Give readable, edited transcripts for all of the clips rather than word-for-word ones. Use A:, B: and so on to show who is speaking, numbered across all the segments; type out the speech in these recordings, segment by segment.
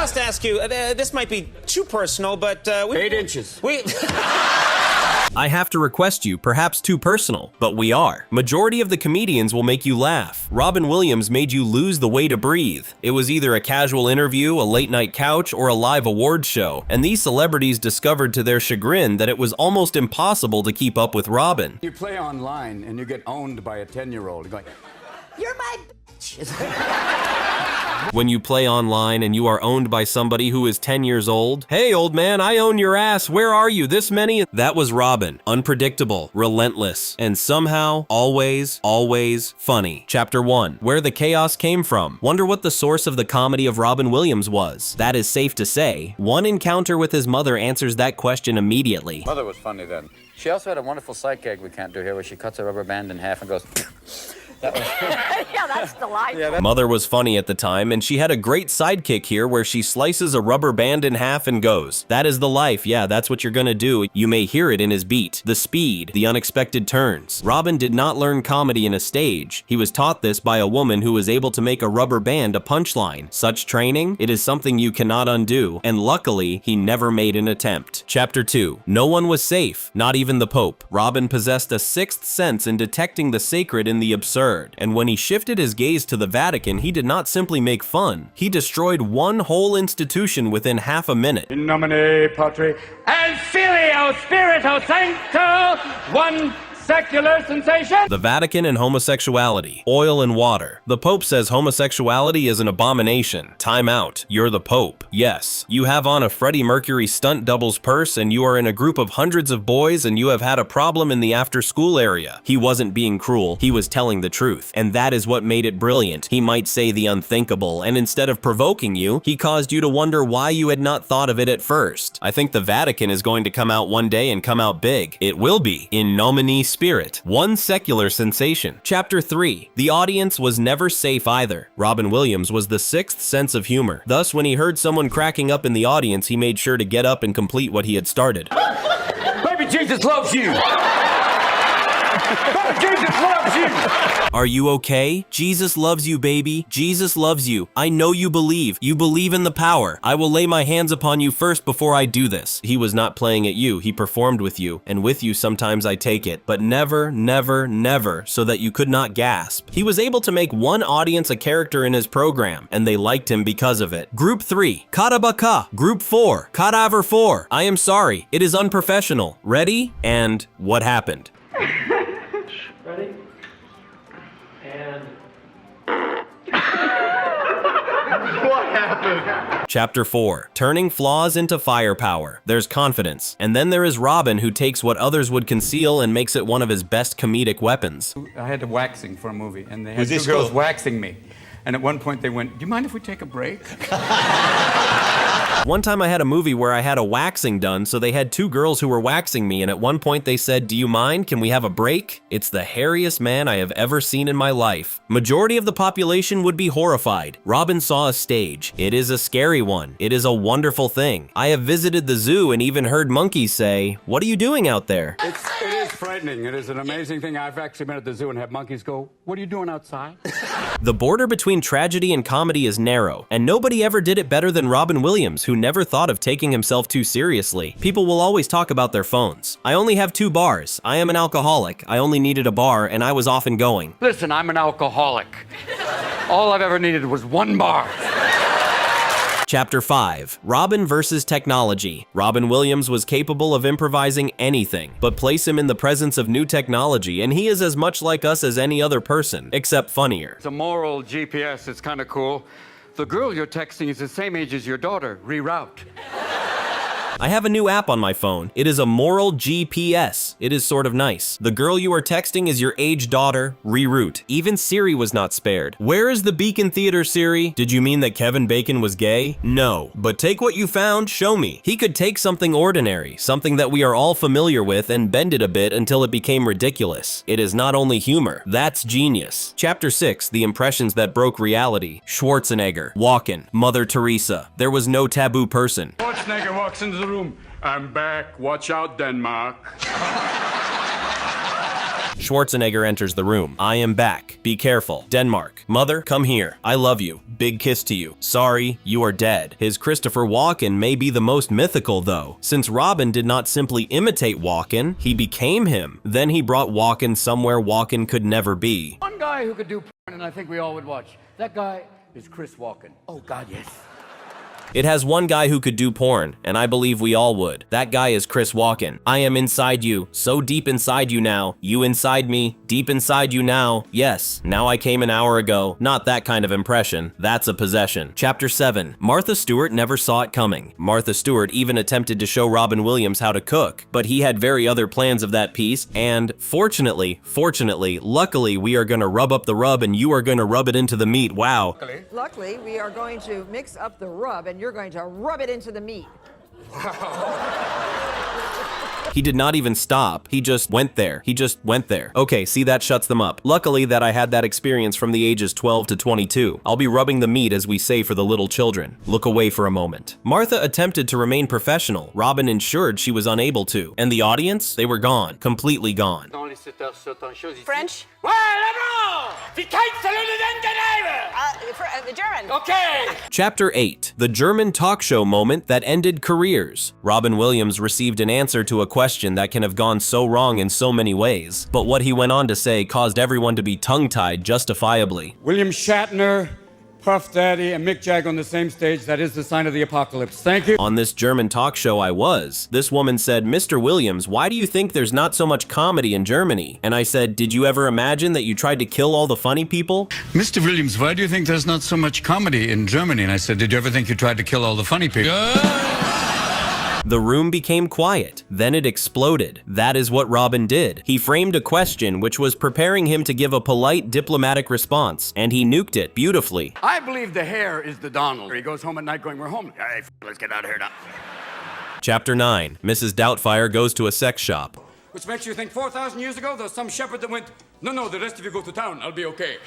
A: must ask you, this might be too personal, but
B: 8 inches.
C: I have to request you, perhaps too personal, but we are. Majority of the comedians will make you laugh. Robin Williams made you lose the way to breathe. It was either a casual interview, a late night couch, or a live awards show, and these celebrities discovered to their chagrin that it was almost impossible to keep up with Robin.
B: You play online and you get owned by a 10-year-old going, "You're my bitch."
C: When you play online and you are owned by somebody who is 10 years old, "Hey old man, I own your ass, where are you, this many?" That was Robin, unpredictable, relentless, and somehow, always funny. Chapter 1, where the chaos came from. Wonder what the source of the comedy of Robin Williams was? That is safe to say. One encounter with his mother answers that question immediately.
B: Mother was funny then. She also had a wonderful sight gag we can't do here where she cuts a rubber band in half and goes, that was...
D: Yeah, that's delightful.
C: Mother was funny at the time, and she had a great sidekick here where she slices a rubber band in half and goes, "That is the life, yeah, that's what you're gonna do." You may hear it in his beat, the speed, the unexpected turns. Robin did not learn comedy in a stage. He was taught this by a woman who was able to make a rubber band a punchline. Such training, it is something you cannot undo, and luckily, he never made an attempt. Chapter 2, no one was safe, not even the Pope. Robin possessed a sixth sense in detecting the sacred in the absurd. And when he shifted his gaze to the Vatican, he did not simply make fun. He destroyed one whole institution within half a minute.
E: In nomine Patri et Filio Spirito Sancto, one secular sensation.
C: The Vatican and homosexuality, oil and water. The Pope says homosexuality is an abomination. Time out. You're the Pope. Yes, you have on a Freddie Mercury stunt double's purse and you are in a group of hundreds of boys and you have had a problem in the after-school area. He wasn't being cruel, he was telling the truth. And that is what made it brilliant. He might say the unthinkable, and instead of provoking you, he caused you to wonder why you had not thought of it at first. I think the Vatican is going to come out one day and come out big. It will be. In nomine Spirit, one secular sensation. Chapter 3, the audience was never safe either. Robin Williams was the sixth sense of humor. Thus, when he heard someone cracking up in the audience, he made sure to get up and complete what he had started.
B: Baby Jesus loves you. Baby Jesus loves you.
C: Are you okay? Jesus loves you, baby. Jesus loves you. I know you believe. You believe in the power. I will lay my hands upon you first before I do this. He was not playing at you. He performed with you. And with you sometimes I take it. But never, never, never so that you could not gasp. He was able to make one audience a character in his program, and they liked him because of it. Group 3, Karabaka. Group 4, Cadaver 4. I am sorry. It is unprofessional. Ready? And what happened?
F: Ready? And...
E: What happened?
C: Chapter 4, turning flaws into firepower. There's confidence. And then there is Robin, who takes what others would conceal and makes it one of his best comedic weapons.
B: I had a waxing for a movie, and they had two girls waxing me. And at one point they went, "Do you mind if we take a break?"
C: One time I had a movie where I had a waxing done, so they had two girls who were waxing me, and at one point they said, "Do you mind? Can we have a break?" It's the hairiest man I have ever seen in my life. Majority of the population would be horrified. Robin saw a stage. It is a scary one. It is a wonderful thing. I have visited the zoo and even heard monkeys say, "What are you doing out there?"
B: It is frightening. It is an amazing thing. I've actually been at the zoo and had monkeys go, "What are you doing outside?"
C: The border between tragedy and comedy is narrow, and nobody ever did it better than Robin Williams, who never thought of taking himself too seriously. People will always talk about their phones. I only have 2 bars. I am an alcoholic. I only needed a bar, and I was often going.
B: Listen, I'm an alcoholic. All I've ever needed was 1 bar.
C: Chapter 5, Robin versus technology. Robin Williams was capable of improvising anything, but place him in the presence of new technology and he is as much like us as any other person, except funnier.
B: It's a moral GPS, it's kind of cool. The girl you're texting is the same age as your daughter. Reroute.
C: I have a new app on my phone. It is a moral GPS. It is sort of nice. The girl you are texting is your age daughter. Reroute. Even Siri was not spared. Where is the Beacon Theater, Siri? Did you mean that Kevin Bacon was gay? No. But take what you found, show me. He could take something ordinary, something that we are all familiar with, and bend it a bit until it became ridiculous. It is not only humor. That's genius. Chapter 6, the impressions that broke reality. Schwarzenegger, Walken, Mother Teresa. There was no taboo person.
E: Schwarzenegger walks into the room. "I'm back. Watch out, Denmark."
C: Schwarzenegger enters the room. I am back. Be careful. Denmark. Mother, come here. I love you. Big kiss to you. Sorry, you are dead. His Christopher Walken may be the most mythical though, since Robin did not simply imitate Walken, he became him. Then he brought Walken somewhere Walken could never be.
G: One guy who could do porn and I think we all would watch. That guy is Chris Walken. Oh God, yes.
C: It has one guy who could do porn, and I believe we all would. That guy is Chris Walken. I am inside you, so deep inside you now. You inside me, deep inside you now. Yes, now I came an hour ago. Not that kind of impression. That's a possession. Chapter 7. Martha Stewart never saw it coming. Martha Stewart even attempted to show Robin Williams how to cook, but he had very other plans of that piece, and fortunately, luckily, we are gonna rub up the rub and you are gonna rub it into the meat. Wow.
D: Luckily, we are going to mix up the rub, and you're going to rub it into the meat.
C: He did not even stop. He just went there. Okay, see, that shuts them up. Luckily that I had that experience from the ages 12 to 22. I'll be rubbing the meat as we say for the little children. Look away for a moment. Martha attempted to remain professional. Robin ensured she was unable to. And the audience? They were gone. Completely gone.
D: French? The German.
E: Okay.
C: Chapter 8. The German talk show moment that ended careers. Robin Williams received an answer to a question that can have gone so wrong in so many ways, but what he went on to say caused everyone to be tongue-tied justifiably.
H: William Shatner, Puff Daddy, and Mick Jagger on the same stage. That is the sign of the apocalypse. Thank you.
C: On this German talk show this woman said, Mr. Williams, why do you think there's not so much comedy in Germany? And I said, did you ever imagine that you tried to kill all the funny people?
I: Mr. Williams, why do you think there's not so much comedy in Germany? And I said, did you ever think you tried to kill all the funny people?
C: The room became quiet. Then it exploded. That is what Robin did. He framed a question which was preparing him to give a polite, diplomatic response, and he nuked it beautifully.
G: I believe the hair is the Donald. He goes home at night going, we're home. Hey, let's get out of here now.
C: Chapter 9. Mrs. Doubtfire goes to a sex shop.
H: Which makes you think 4,000 years ago there was some shepherd that went, no, the rest of you go to town. I'll be okay.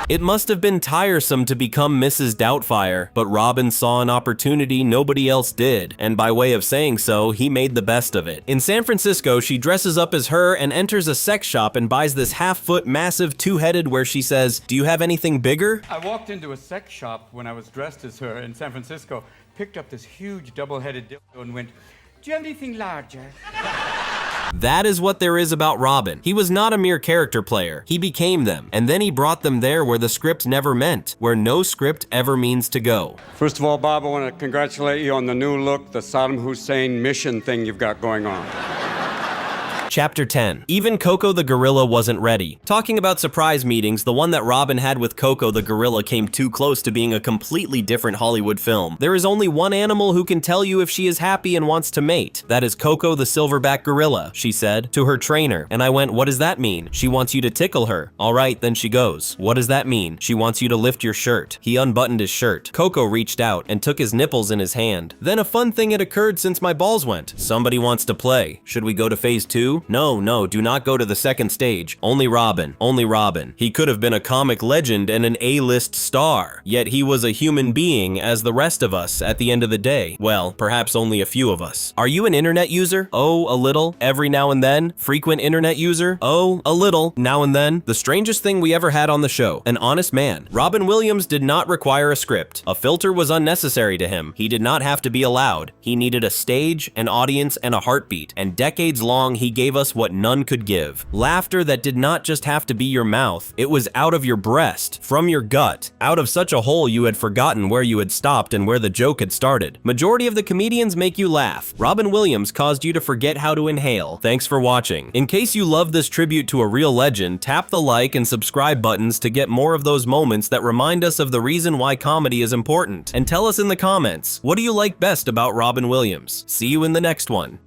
C: It must have been tiresome to become Mrs. Doubtfire, but Robin saw an opportunity nobody else did, and by way of saying so, he made the best of it. In San Francisco, she dresses up as her and enters a sex shop and buys this half-foot massive two-headed where she says, do you have anything bigger?
H: I walked into a sex shop when I was dressed as her in San Francisco, picked up this huge double-headed dildo and went, do you have anything larger?
C: That is what there is about Robin. He was not a mere character player. He became them, and then he brought them there where the script never meant, where no script ever means to go.
H: First of all, Bob, I want to congratulate you on the new look, the Saddam Hussein mission thing you've got going on.
C: Chapter 10. Even Coco the gorilla wasn't ready. Talking about surprise meetings, the one that Robin had with Coco the gorilla came too close to being a completely different Hollywood film. There is only one animal who can tell you if she is happy and wants to mate. That is Coco the silverback gorilla, she said to her trainer. And I went, what does that mean? She wants you to tickle her. All right, then she goes. What does that mean? She wants you to lift your shirt. He unbuttoned his shirt. Coco reached out and took his nipples in his hand. Then a fun thing had occurred since my balls went. Somebody wants to play. Should we go to phase 2? No, do not go to the second stage. Only Robin. He could have been a comic legend and an A-list star, yet he was a human being as the rest of us at the end of the day. Well, perhaps only a few of us. Are you an internet user? Oh, a little. Every now and then. Frequent internet user? Oh, a little. Now and then. The strangest thing we ever had on the show. An honest man. Robin Williams did not require a script. A filter was unnecessary to him. He did not have to be allowed. He needed a stage, an audience, and a heartbeat. And decades long, he gave us what none could give. Laughter that did not just have to be your mouth, it was out of your breast, from your gut, out of such a hole you had forgotten where you had stopped and where the joke had started. Majority of the comedians make you laugh. Robin Williams caused you to forget how to inhale. Thanks for watching. In case you love this tribute to a real legend, tap the like and subscribe buttons to get more of those moments that remind us of the reason why comedy is important. And tell us in the comments, what do you like best about Robin Williams? See you in the next one.